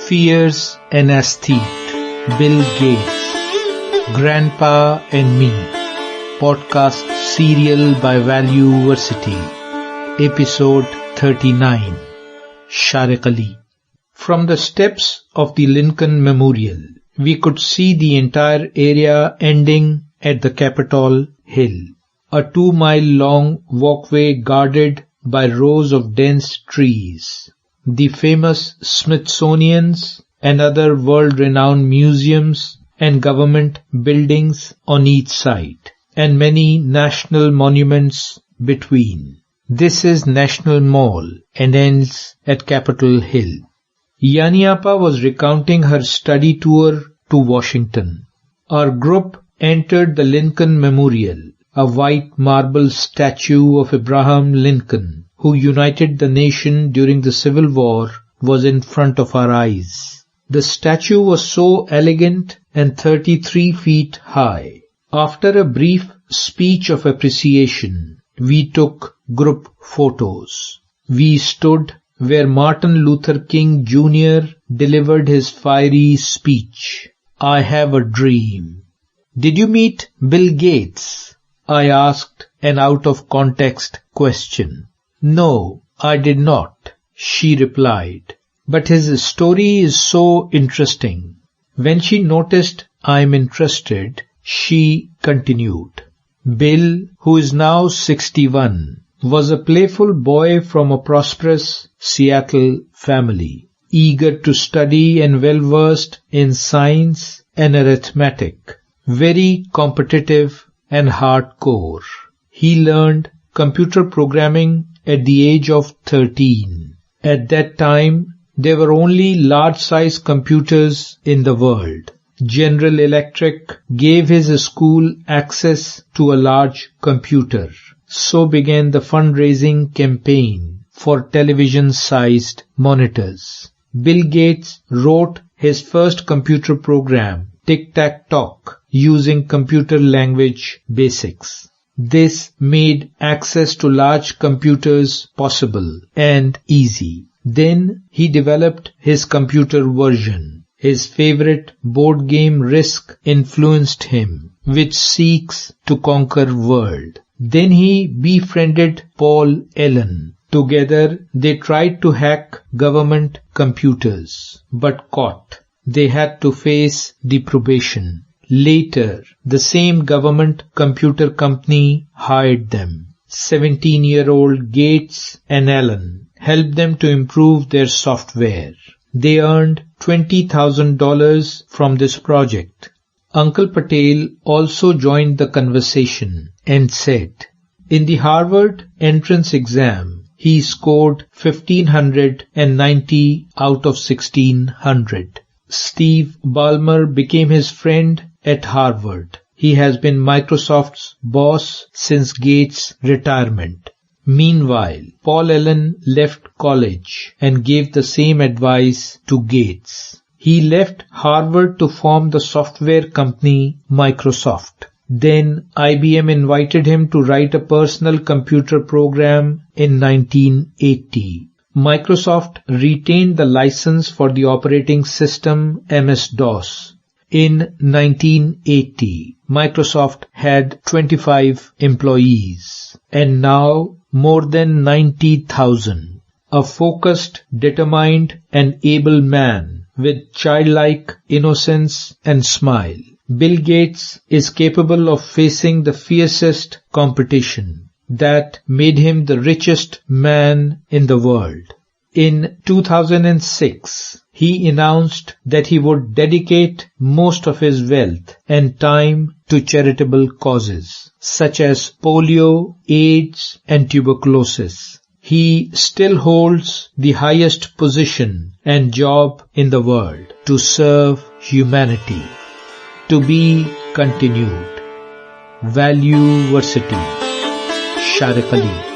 Fierce and Aesthete, Bill Gates, Grandpa and Me, podcast serial by Valueversity, episode 39, Shariq Ali. From the steps of the Lincoln Memorial, we could see the entire area ending at the Capitol Hill, a 2-mile-long walkway guarded by rows of dense trees. The famous Smithsonian's and other world-renowned museums and government buildings on each side, and many national monuments between. This is National Mall and ends at Capitol Hill. Yaniapa was recounting her study tour to Washington. Our group entered the Lincoln Memorial, a white marble statue of Abraham Lincoln, who united the nation during the Civil War, was in front of our eyes. The statue was so elegant and 33 feet high. After a brief speech of appreciation, we took group photos. We stood where Martin Luther King Jr. delivered his fiery speech, "I have a dream." "Did you meet Bill Gates?" I asked an out-of-context question. "No, I did not," she replied. "But his story is so interesting." When she noticed I'm interested, she continued. Bill, who is now 61, was a playful boy from a prosperous Seattle family, eager to study and well-versed in science and arithmetic, very competitive and hardcore. He learned computer programming at the age of 13. At that time, there were only large-size computers in the world. General Electric gave his school access to a large computer. So began the fundraising campaign for television-sized monitors. Bill Gates wrote his first computer program, Tic-Tac-Toc, using computer language basics. This made access to large computers possible and easy. Then he developed his computer version. His favorite board game Risk influenced him, which seeks to conquer world. Then he befriended Paul Allen. Together they tried to hack government computers, but caught. They had to face the probation. Later, the same government computer company hired them. 17-year-old Gates and Allen helped them to improve their software. They earned $20,000 from this project. Uncle Patel also joined the conversation and said, in the Harvard entrance exam, he scored 1,590 out of 1,600. Steve Ballmer became his friend at Harvard. He has been Microsoft's boss since Gates' retirement. Meanwhile, Paul Allen left college and gave the same advice to Gates. He left Harvard to form the software company Microsoft. Then IBM invited him to write a personal computer program in 1980. Microsoft retained the license for the operating system MS-DOS. In 1980, Microsoft had 25 employees, and now more than 90,000. A focused, determined, and able man with childlike innocence and smile. Bill Gates is capable of facing the fiercest competition that made him the richest man in the world. In 2006, he announced that he would dedicate most of his wealth and time to charitable causes, such as polio, AIDS, and tuberculosis. He still holds the highest position and job in the world, to serve humanity. To be continued. Valueversity. Shariq Ali.